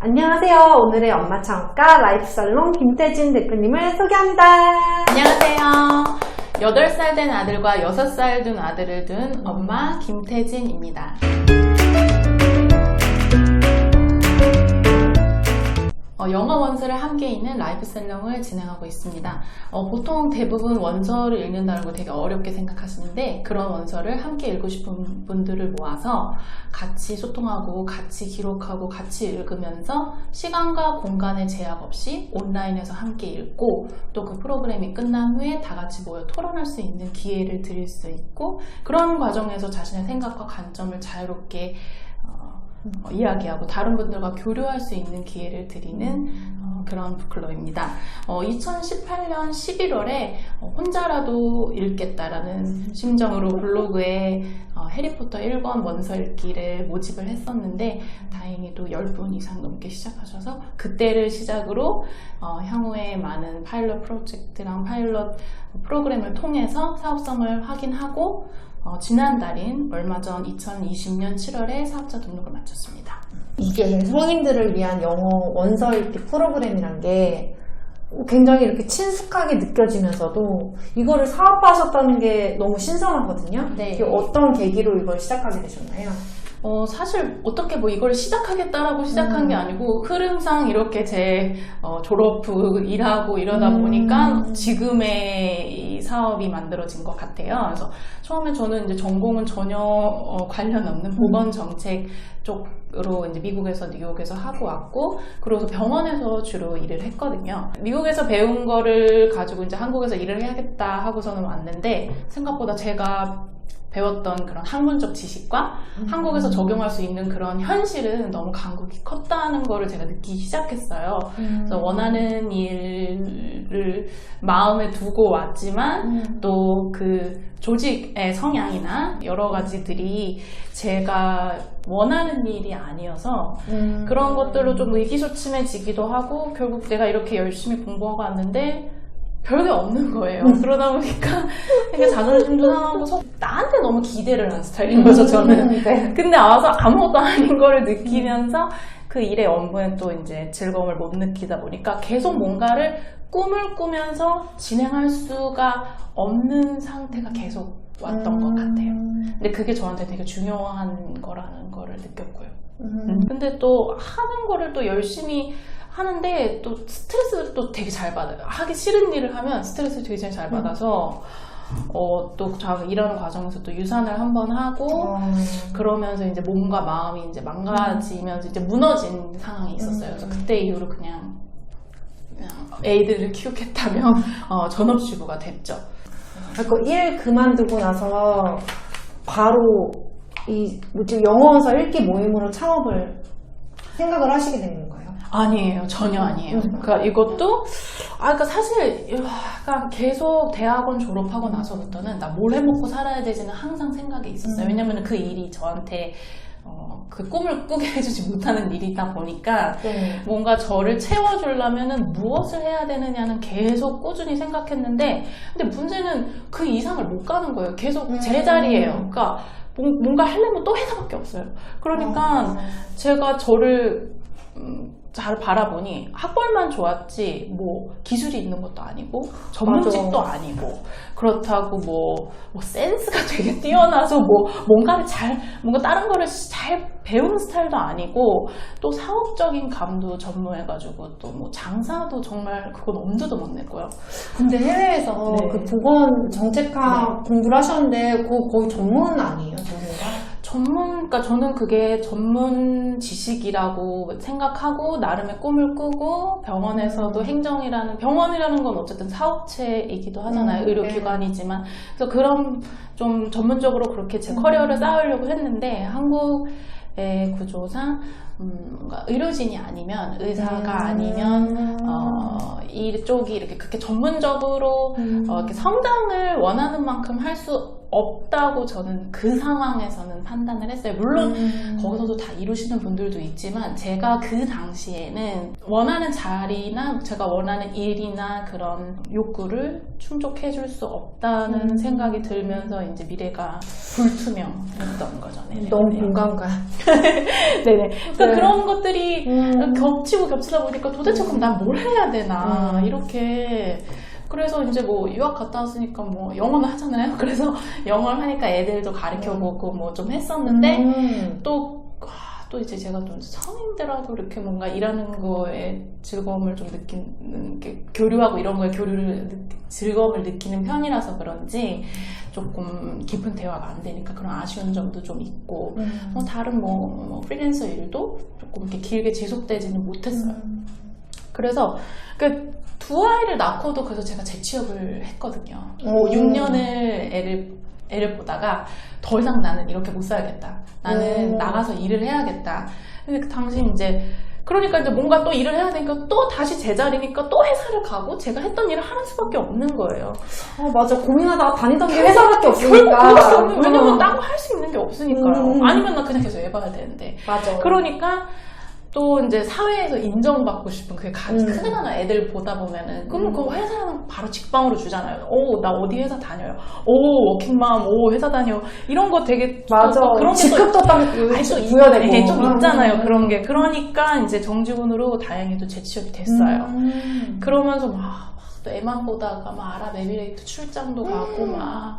안녕하세요. 오늘의 엄마 창업가 라이프살롱 김태진 대표님을 소개합니다. 안녕하세요. 8살 된 아들과 6살 둔 아들을 둔 엄마 김태진입니다. 영어 원서를 함께 읽는 라이프살롱을 진행하고 있습니다. 보통 대부분 원서를 읽는다는 걸 되게 어렵게 생각하시는데 그런 원서를 함께 읽고 싶은 분들을 모아서 같이 소통하고 같이 기록하고 같이 읽으면서 시간과 공간의 제약 없이 온라인에서 함께 읽고 또 그 프로그램이 끝난 후에 다 같이 모여 토론할 수 있는 기회를 드릴 수 있고 그런 과정에서 자신의 생각과 관점을 자유롭게 이야기하고 다른 분들과 교류할 수 있는 기회를 드리는 그런 북클럽입니다. 2018년 11월에 혼자라도 읽겠다라는 심정으로 블로그에 해리포터 1권 원서 읽기를 모집을 했었는데 다행히도 10분 이상 넘게 시작하셔서 그때를 시작으로 향후에 많은 파일럿 프로젝트랑 파일럿 프로그램을 통해서 사업성을 확인하고 지난달인 얼마 전 2020년 7월에 사업자 등록을 마쳤습니다. 이게 성인들을 위한 영어 원서 읽기 프로그램이란 게 굉장히 이렇게 친숙하게 느껴지면서도 이거를 사업화하셨다는 게 너무 신선하거든요. 네. 이게 어떤 계기로 이걸 시작하게 되셨나요? 사실 어떻게 이걸 시작하겠다라고 시작한 게 아니고 흐름상 이렇게 제 졸업 후 일하고 이러다 보니까 지금의 이 사업이 만들어진 것 같아요. 그래서 처음에 저는 이제 전공은 전혀 관련 없는 보건정책 쪽으로 이제 미국에서 뉴욕에서 하고 왔고 그러고서 병원에서 주로 일을 했거든요. 미국에서 배운 거를 가지고 이제 한국에서 일을 해야겠다 하고서는 왔는데 생각보다 제가 배웠던 그런 학문적 지식과 한국에서 적용할 수 있는 그런 현실은 너무 간극이 컸다는 거를 제가 느끼기 시작했어요. 그래서 원하는 일을 마음에 두고 왔지만 또 그 조직의 성향이나 여러 가지들이 제가 원하는 일이 아니어서 그런 것들로 좀 의기소침해지기도 하고 결국 내가 이렇게 열심히 공부하고 왔는데 별게 없는 거예요. 그러다 보니까 되게 자존심도 상하고 나한테 너무 기대를 한 스타일인 거죠, 저는. 네. 근데 와서 아무것도 아닌 거를 느끼면서 그 일의 업무에 또 이제 즐거움을 못 느끼다 보니까 계속 뭔가를 꿈을 꾸면서 진행할 수가 없는 상태가 계속 왔던 것 같아요. 근데 그게 저한테 되게 중요한 거라는 거를 느꼈고요. 근데 또 하는 거를 또 열심히 하는데 또 스트레스를 또 되게 잘 받아요. 하기 싫은 일을 하면 스트레스를 되게 잘 받아서 또 제가 일하는 과정에서 또 유산을 한번 하고 그러면서 이제 몸과 마음이 이제 망가지면서 이제 무너진 상황이 있었어요. 그래서 그때 이후로 그냥 애들을 키우겠다며 전업주부가 됐죠. 일 그만두고 나서 바로 이 영어 원서 읽기 모임으로 창업을 생각을 하시게 된 건가요? 아니에요. 전혀 아니에요. 그러니까 이것도 그러니까 사실 계속 대학원 졸업하고 나서부터는 나 뭘 해먹고 살아야 되지는 항상 생각이 있었어요. 왜냐면 그 일이 저한테 그 꿈을 꾸게 해주지 못하는 일이다 보니까 뭔가 저를 채워주려면은 무엇을 해야 되느냐는 계속 꾸준히 생각했는데 근데 문제는 그 이상을 못 가는 거예요. 계속 제자리예요. 그러니까 뭔가 하려면 또 회사밖에 없어요. 그러니까 제가 저를 잘 바라보니 학벌만 좋았지 뭐 기술이 있는 것도 아니고 전문직도 아니고 그렇다고 뭐 센스가 되게 뛰어나서 뭔가 다른 거를 잘 배우는 스타일도 아니고 또 사업적인 감도 전무해가지고 또 뭐 장사도 정말 그건 엄두도 못 냈고요. 근데 해외에서 그 보건 정책학 공부를 하셨는데 그거 거의 전문 아니에요? 그러니까 저는 그게 전문 지식이라고 생각하고 나름의 꿈을 꾸고 병원에서도 병원이라는 건 어쨌든 사업체이기도 하잖아요. 의료기관이지만 그래서 그런 좀 전문적으로 그렇게 제 커리어를 쌓으려고 했는데 한국의 구조상 뭔가 의료진이 아니면 의사가 아니면 이쪽이 이렇게 그렇게 전문적으로 이렇게 성장을 원하는 만큼 할 수 없다고 저는 그 상황에서는 판단을 했어요. 물론 거기서도 다 이루시는 분들도 있지만 제가 그 당시에는 원하는 자리나 제가 원하는 일이나 그런 욕구를 충족해 줄 수 없다는 생각이 들면서 이제 미래가 불투명했던 거죠. 네네. 너무 공감 가요. 네네. 그러니까 네. 그런 것들이 겹치고 겹치다 보니까 도대체 그럼 난 뭘 해야 되나 이렇게. 그래서 이제 뭐 유학 갔다 왔으니까 뭐 영어는 하잖아요. 그래서 영어를 하니까 애들도 가르쳐보고 뭐 좀 했었는데 또 이제 제가 좀 성인들하고 이렇게 뭔가 일하는 거에 즐거움을 좀 느끼는 게 교류하고 이런 거에 즐거움을 느끼는 편이라서 그런지 조금 깊은 대화가 안 되니까 그런 아쉬운 점도 좀 있고 다른 뭐 프리랜서 일도 조금 이렇게 길게 지속되지는 못했어요. 그래서 그 두 아이를 낳고도 그래서 제가 재취업을 했거든요. 6년을 애를 보다가 더 이상 나는 이렇게 못 살겠다. 나는 나가서 일을 해야겠다. 근데 그 당시 이제 그러니까 이제 뭔가 또 일을 해야 되니까 또 다시 제자리니까 또 회사를 가고 제가 했던 일을 하는 수밖에 없는 거예요. 맞아. 고민하다가 다니던 게 회사밖에 없으니까. 왜냐면 따로 할 수 있는 게 없으니까요. 아니면 나 그냥 계속 해봐야 되는데. 맞아. 그러니까 또 이제 사회에서 인정받고 싶은 그게 큰 하나 애들 보다 보면은 그러면 그 회사는 바로 직방으로 주잖아요. 오, 나 어디 회사 다녀요. 오, 워킹맘, 오, 회사 다녀. 이런 거 되게 맞아. 또 그런 게 직급도 딱 부여되고. 네, 좀 있잖아요. 그런 게. 그러니까 이제 정직원으로 다행히도 재취업이 됐어요. 그러면서 막 또 애만 보다가 막 아랍에미레이트 출장도 가고 막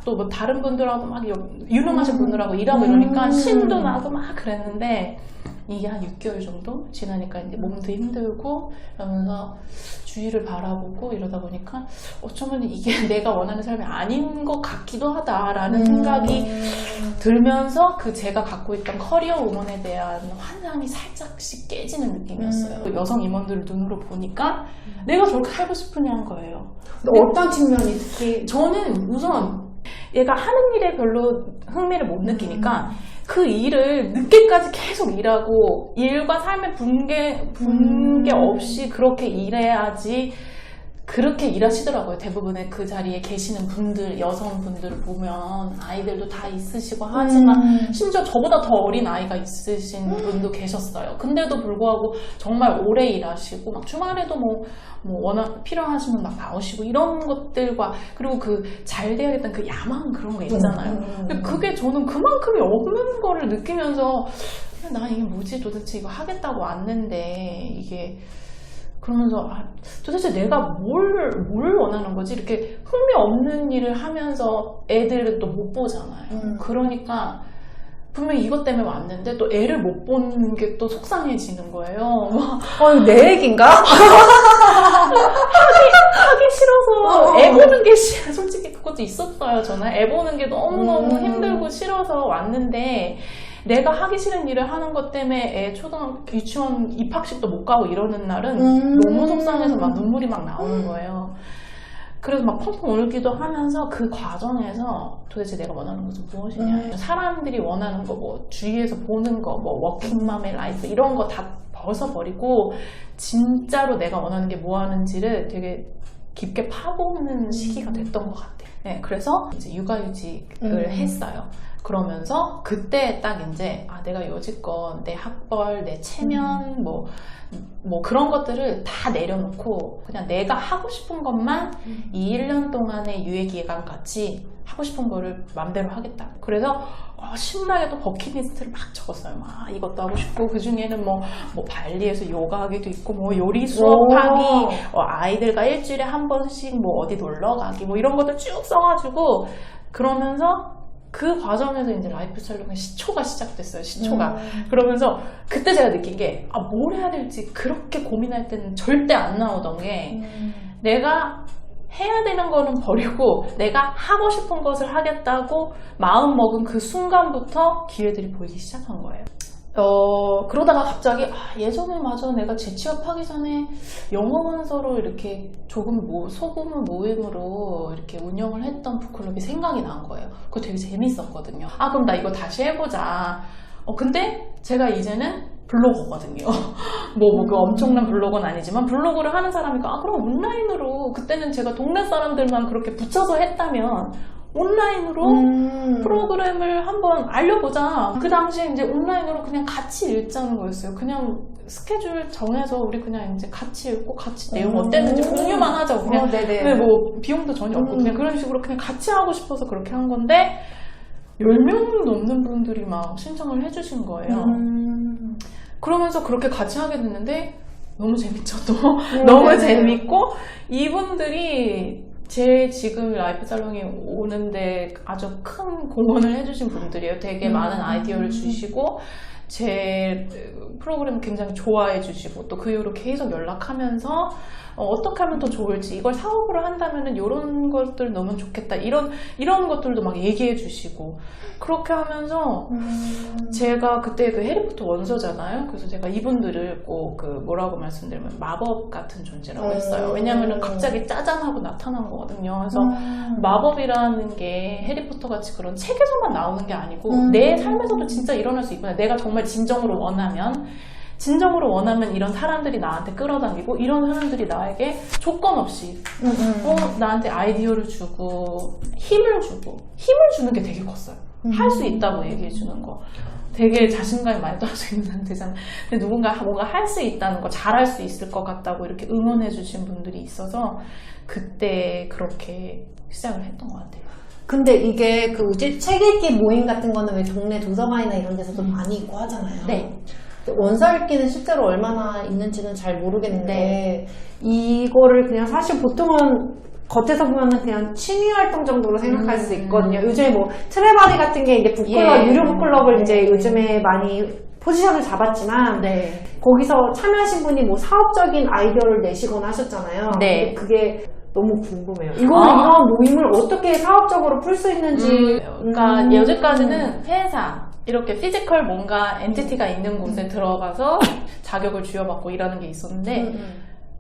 또 뭐 다른 분들하고 막 유명하신 분들하고 일하고 이러니까 신도 나고 막 그랬는데 이게 한 6개월 정도 지나니까 이제 몸도 힘들고 이러면서 주위를 바라보고 이러다 보니까 어쩌면 이게 내가 원하는 삶이 아닌 것 같기도 하다라는 생각이 들면서 그 제가 갖고 있던 커리어 우먼에 대한 환상이 살짝씩 깨지는 느낌이었어요. 여성 임원들을 눈으로 보니까 내가 저렇게 살고 싶으냐는 거예요. 어떤 측면이 특히? 저는 우선 얘가 하는 일에 별로 흥미를 못 느끼니까 그 일을 늦게까지 계속 일하고 일과 삶의 분계 없이 그렇게 일해야지 그렇게 일하시더라고요. 대부분의 그 자리에 계시는 분들, 여성분들을 보면 아이들도 다 있으시고 하지만 심지어 저보다 더 어린 아이가 있으신 분도 계셨어요. 근데도 불구하고 정말 오래 일하시고 막 주말에도 뭐 워낙 필요하시면 막 나오시고 이런 것들과 그리고 그 잘 돼야겠다는 그 야망 그런 거 있잖아요. 근데 그게 저는 그만큼이 없는 거를 느끼면서 나 이게 뭐지 도대체 이거 하겠다고 왔는데 이게 그러면서 도대체 내가 뭘 원하는 거지? 이렇게 흥미 없는 일을 하면서 애들을 또 못 보잖아요. 그러니까 분명히 이것 때문에 왔는데 또 애를 못 보는 게 또 속상해지는 거예요. 이거 내 얘기인가? 하기 싫어서 애 보는 게 솔직히 그것도 있었어요. 저는 애 보는 게 너무너무 힘들고 싫어서 왔는데 내가 하기 싫은 일을 하는 것 때문에 애 초등학교 유치원 입학식도 못 가고 이러는 날은 너무 속상해서 막 눈물이 막 나오는 거예요. 그래서 막 펑펑 울기도 하면서 그 과정에서 도대체 내가 원하는 것은 무엇이냐. 사람들이 원하는 거, 뭐 주위에서 보는 거, 뭐 워킹맘의 라이프 이런 거 다 벗어버리고 진짜로 내가 원하는 게 뭐 하는지를 되게 깊게 파보는 시기가 됐던 것 같아요. 네, 그래서 이제 육아휴직을 했어요. 그러면서 그때 딱 이제 내가 여지껏 내 학벌, 내 체면 뭐 그런 것들을 다 내려놓고 그냥 내가 하고 싶은 것만 이 1년 동안의 유예기간 같이 하고 싶은 거를 맘대로 하겠다. 그래서 신나게 또 버킷리스트를 막 적었어요. 막 이것도 하고 싶고 그 중에는 뭐 발리에서 요가하기도 있고 뭐 요리 수업하기, 아이들과 일주일에 한 번씩 뭐 어디 놀러 가기 뭐 이런 것들 쭉 써가지고 그러면서 그 과정에서 이제 라이프 촬영의 시초가 시작됐어요. 시초가. 그러면서 그때 제가 느낀 게 뭘 해야 될지 그렇게 고민할 때는 절대 안 나오던 게 내가 해야 되는 거는 버리고 내가 하고 싶은 것을 하겠다고 마음 먹은 그 순간부터 기회들이 보이기 시작한 거예요. 그러다가 갑자기 예전에 맞아 내가 재취업하기 전에 영어 원서로 이렇게 조금 소규모 모임으로 이렇게 운영을 했던 북클럽이 생각이 난 거예요. 그거 되게 재밌었거든요. 그럼 나 이거 다시 해보자. 근데 제가 이제는 블로거거든요. 그 엄청난 블로거는 아니지만 블로그를 하는 사람이니까 그럼 온라인으로 그때는 제가 동네 사람들만 그렇게 붙여서 했다면 온라인으로 프로그램을 한번 알려보자. 그 당시에 이제 온라인으로 그냥 같이 읽자는 거였어요. 그냥 스케줄 정해서 우리 그냥 이제 같이 읽고 같이 내용 어땠는지 공유만 하자고. 그냥 근데 뭐 비용도 전혀 없고 그냥 그런 식으로 그냥 같이 하고 싶어서 그렇게 한 건데 10명 넘는 분들이 막 신청을 해주신 거예요. 그러면서 그렇게 같이 하게 됐는데 너무 재밌죠 또. 너무 재밌고 이분들이 제 지금 라이프 살롱이 오는데 아주 큰 공헌을 해주신 분들이에요. 되게 많은 아이디어를 주시고 제 프로그램 굉장히 좋아해 주시고 또 그 이후로 계속 연락하면서 어떻게 하면 더 좋을지 이걸 사업으로 한다면은 이런 것들 넣으면 좋겠다 이런 것들도 막 얘기해 주시고 그렇게 하면서 제가 그때 그 해리포터 원서잖아요. 그래서 제가 이분들을 꼭 그 뭐라고 말씀드리면 마법 같은 존재라고 했어요. 왜냐면은 갑자기 짜잔하고 나타난 거거든요. 그래서 마법이라는 게 해리포터 같이 그런 책에서만 나오는 게 아니고 내 삶에서도 진짜 일어날 수 있구나. 내가 정말 진정으로 원하면 이런 사람들이 나한테 끌어당기고 이런 사람들이 나에게 조건 없이 나한테 아이디어를 주고 힘을 주는 게 되게 컸어요. 할 수 있다고 얘기해 주는 거 되게 자신감이 많이 떨어져 있는 상태잖아요. 근데 누군가 뭔가 할 수 있다는 거 잘할 수 있을 것 같다고 이렇게 응원해 주신 분들이 있어서 그때 그렇게 시작을 했던 것 같아요. 근데 이게 그 책 읽기 모임 같은 거는 왜 동네 도서관이나 이런 데서도 많이 있고 하잖아요. 네. 원서 읽기는 실제로 얼마나 있는지는 잘 모르겠는데 이거를 그냥 사실 보통은 겉에서 보면은 그냥 취미 활동 정도로 생각할 수 있거든요. 요즘에 뭐 트레바리 같은 게 이제 북클럽, 유료 북클럽을 이제 요즘에 많이 포지션을 잡았지만 거기서 참여하신 분이 뭐 사업적인 아이디어를 내시거나 하셨잖아요. 근데 그게 너무 궁금해요. 이거는 이런 모임을 어떻게 사업적으로 풀 수 있는지. 그러니까 여기까지는 회사 이렇게 피지컬 뭔가 엔티티가 있는 곳에 들어가서 자격을 쥐어받고 일하는 게 있었는데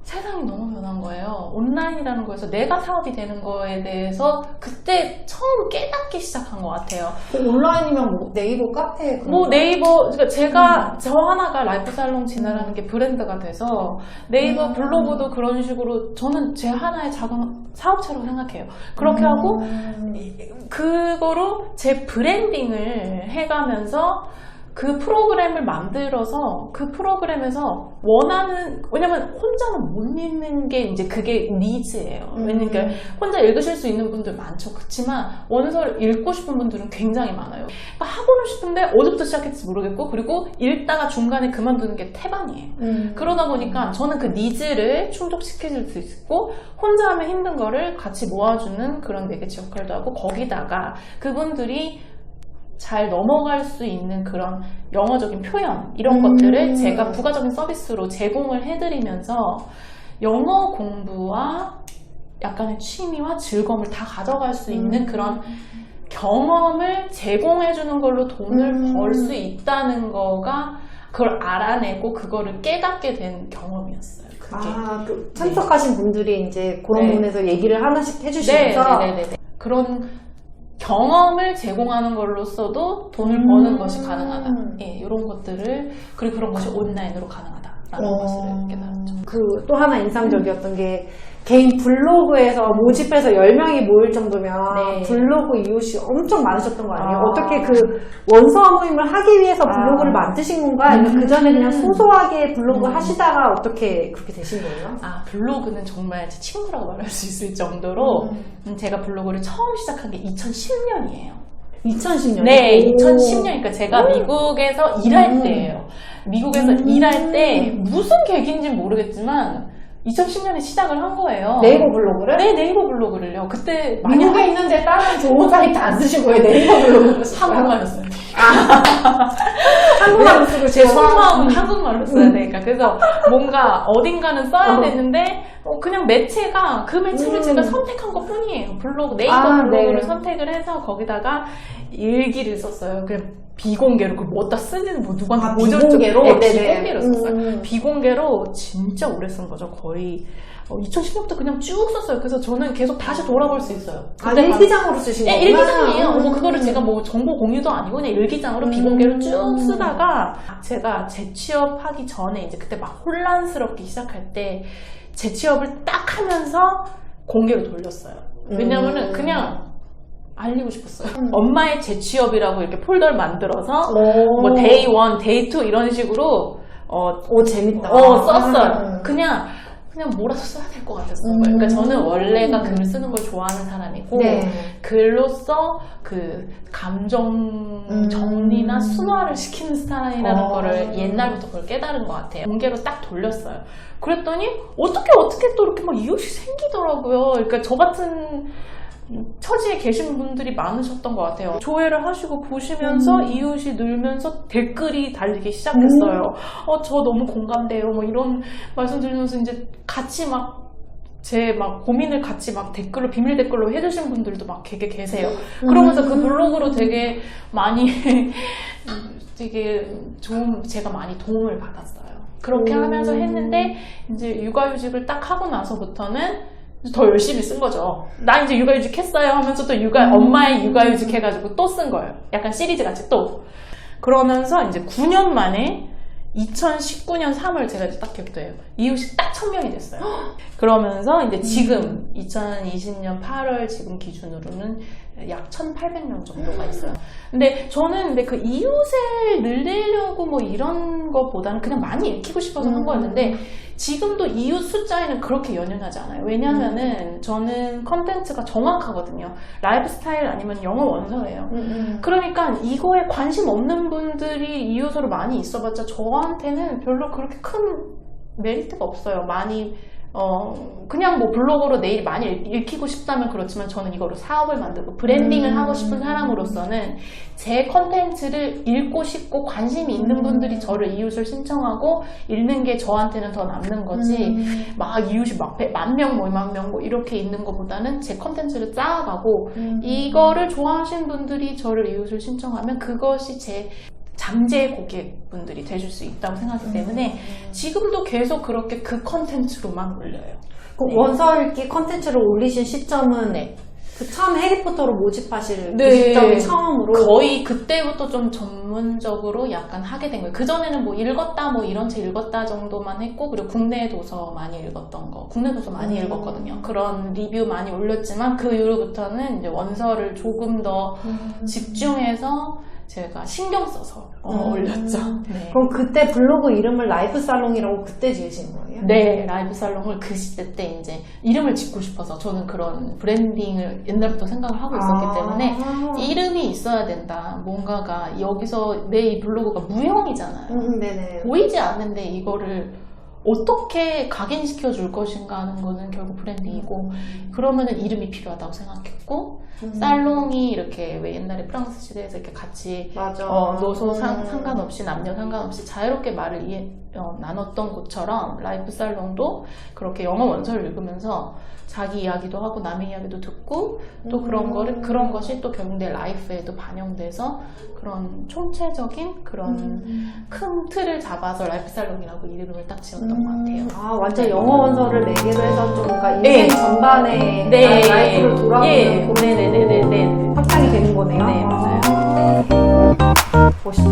세상이 너무 변한 거예요. 온라인이라는 거에서 내가 사업이 되는 거에 대해서 그때 처음 깨닫기 시작한 것 같아요. 온라인이면 뭐 네이버 카페 뭐 네이버 그러니까 제가 저 하나가 라이프 살롱 진화라는 게 브랜드가 돼서 네이버 블로그도 그런 식으로 저는 제 하나의 작은 사업체로 생각해요. 그렇게 하고 그거로 제 브랜딩을 해가면서 그 프로그램을 만들어서 그 프로그램에서 왜냐면 혼자는 못 읽는 게 이제 그게 니즈예요. 왜냐면 혼자 읽으실 수 있는 분들 많죠. 그렇지만 원서를 읽고 싶은 분들은 굉장히 많아요. 그러니까 하고는 싶은데 어디부터 시작할지 모르겠고 그리고 읽다가 중간에 그만두는 게 태반이에요. 그러다 보니까 저는 그 니즈를 충족시킬 수 있고 혼자 하면 힘든 거를 같이 모아주는 그런 매개체 역할도 하고 거기다가 그분들이 잘 넘어갈 수 있는 그런 영어적인 표현 이런 것들을 제가 부가적인 서비스로 제공을 해드리면서 영어 공부와 약간의 취미와 즐거움을 다 가져갈 수 있는 그런 경험을 제공해주는 걸로 돈을 벌 수 있다는 거가 그걸 알아내고 그거를 깨닫게 된 경험이었어요. 그게. 그 참석하신 분들이 이제 그런 부분에서 얘기를 하나씩 해주시면서 그런 경험을 제공하는 걸로써도 돈을 버는 것이 가능하다. 이런 것들을 그리고 그런 것이 온라인으로 가능하다라는 것을 깨달았죠. 또 하나 인상적이었던 게 개인 블로그에서 모집해서 10명이 모일 정도면 블로그 이웃이 엄청 많으셨던 거 아니에요? 어떻게 그 원서 모임을 하기 위해서 블로그를 만드신 건가? 아니면 그 전에 그냥 소소하게 블로그 하시다가 어떻게 그렇게 되신 거예요? 블로그는 정말 제 친구라고 말할 수 있을 정도로 제가 블로그를 처음 시작한 게 2010년이에요. 2010년? 네, 2010년이니까 제가 미국에서 일할 때예요. 미국에서 일할 때 무슨 계기인지는 모르겠지만 2010년에 시작을 한 거예요. 네이버 블로그를? 네, 네이버 블로그를요. 그때 미국에 있는데 다른 좋은 사이트 안 쓰시고 왜 네이버 블로그를 쓰시고요? 한국말로 써야 돼. 한국말로 쓰고 제 속마음은 한국말로 써야 되니까. 그래서 뭔가 어딘가는 써야 되는데 그냥 매체가 그 매체를 제가 선택한 것 뿐이에요. 블로그, 네이버 블로그를 선택을 해서 거기다가 일기를 썼어요. 그냥 비공개로 그걸 뭐다 쓰지는 뭐 누구한테 비공개로? 비공개로 썼어요. 비공개로 진짜 오래 쓴 거죠. 거의 2010년부터 그냥 쭉 썼어요. 그래서 저는 계속 다시 돌아볼 수 있어요. 일기장으로 쓰신 거구나? 네, 일기장이에요. 그거를 제가 뭐 정보 공유도 아니고 그냥 일기장으로 비공개로 쭉 쓰다가 제가 재취업하기 전에 이제 그때 막 혼란스럽게 시작할 때 재취업을 딱 하면서 공개로 돌렸어요. 왜냐면은 그냥 알리고 싶었어요. 엄마의 재취업이라고 이렇게 폴더를 만들어서 오. 뭐 데이 1, 데이 2 이런 식으로 오, 재밌다. 썼어요. 그냥 몰아서 써야 될 것 같았어요. 그러니까 저는 원래가 글을 쓰는 걸 좋아하는 사람이고 네. 글로써 그 감정 정리나 순화를 시키는 스타일이라는 거를 옛날부터 그걸 깨달은 것 같아요. 공개로 딱 돌렸어요. 그랬더니 어떻게 또 이렇게 막 이웃이 생기더라고요. 그러니까 저 같은 처지에 계신 분들이 많으셨던 것 같아요. 조회를 하시고 보시면서 이웃이 늘면서 댓글이 달리기 시작했어요. 저 너무 공감돼요. 뭐 이런 말씀 드리면서 이제 같이 제 고민을 같이 댓글로, 비밀 댓글로 해주신 분들도 되게 계세요. 그러면서 그 블로그로 되게 많이, 되게 제가 많이 도움을 받았어요. 그렇게 하면서 했는데, 이제 육아휴직을 딱 하고 나서부터는 더 열심히 쓴 거죠. 나 이제 육아휴직 했어요 하면서 또 엄마의 육아휴직 해가지고 또 쓴 거예요. 약간 시리즈 같이 또. 그러면서 이제 9년 만에 2019년 3월 제가 이제 딱 기억돼요. 이웃이 딱 1000명이 됐어요. 그러면서 이제 지금 2020년 8월 지금 기준으로는 약 1800명 정도가 있어요. 근데 저는 그 이웃을 늘리려고 뭐 이런 것보다는 그냥 많이 읽히고 싶어서 한 거였는데 지금도 이웃 숫자에는 그렇게 연연하지 않아요. 왜냐면은 저는 컨텐츠가 정확하거든요. 라이프 스타일 아니면 영어 원서예요. 그러니까 이거에 관심 없는 분들이 이웃으로 많이 있어봤자 저한테는 별로 그렇게 큰 메리트가 없어요. 많이 그냥 뭐 블로그로 내일 많이 읽히고 싶다면 그렇지만 저는 이거로 사업을 만들고 브랜딩을 하고 싶은 사람으로서는 제 컨텐츠를 읽고 싶고 관심이 있는 분들이 저를 이웃을 신청하고 읽는 게 저한테는 더 남는 거지 이웃이 10,000명, 20,000명 뭐 이렇게 있는 것보다는 제 컨텐츠를 쌓아가고 이거를 좋아하시는 분들이 저를 이웃을 신청하면 그것이 제 잠재 고객분들이 되실 수 있다고 생각하기 때문에 지금도 계속 그렇게 그 컨텐츠로만 올려요. 그 원서 읽기 컨텐츠를 올리신 시점은 그 처음 해리포터로 모집하실 그 시점이 처음으로 거의 그때부터 좀 전문적으로 약간 하게 된 거예요. 그전에는 뭐 읽었다 뭐 이런 책 읽었다 정도만 했고 그리고 국내 도서 많이 읽었던 거 국내 도서 많이 읽었거든요. 그런 리뷰 많이 올렸지만 그 이후로부터는 이제 원서를 조금 더 집중해서 제가 신경 써서 올렸죠. 네. 그럼 그때 블로그 이름을 라이프 살롱이라고 그때 지으신 거예요? 네, 라이프 살롱을 그 시대 때 이제 이름을 짓고 싶어서 저는 그런 브랜딩을 옛날부터 생각을 하고 있었기 때문에 이름이 있어야 된다. 뭔가가 여기서 내 이 블로그가 무형이잖아요. 네네. 보이지 않는데 이거를 어떻게 각인시켜 줄 것인가 하는 거는 결국 브랜딩이고 그러면은 이름이 필요하다고 생각했고 살롱이 이렇게 왜 옛날에 프랑스 시대에서 이렇게 같이 노소 상관없이 남녀 상관없이 자유롭게 말을 나눴던 곳처럼 라이프 살롱도 그렇게 영어 원서를 읽으면서 자기 이야기도 하고 남의 이야기도 듣고 또 그런 것이 또 결국 내 라이프에도 반영돼서 그런 총체적인 그런 큰 틀을 잡아서 라이프 살롱이라고 이름을 딱 지었던 것 같아요. 완전 영어 원서를 내기로 해서 좀 뭔가 인생 전반에 라이프를 돌아보는 네네네네 확장이 되는 거네요. 네, 맞아요. 멋있다.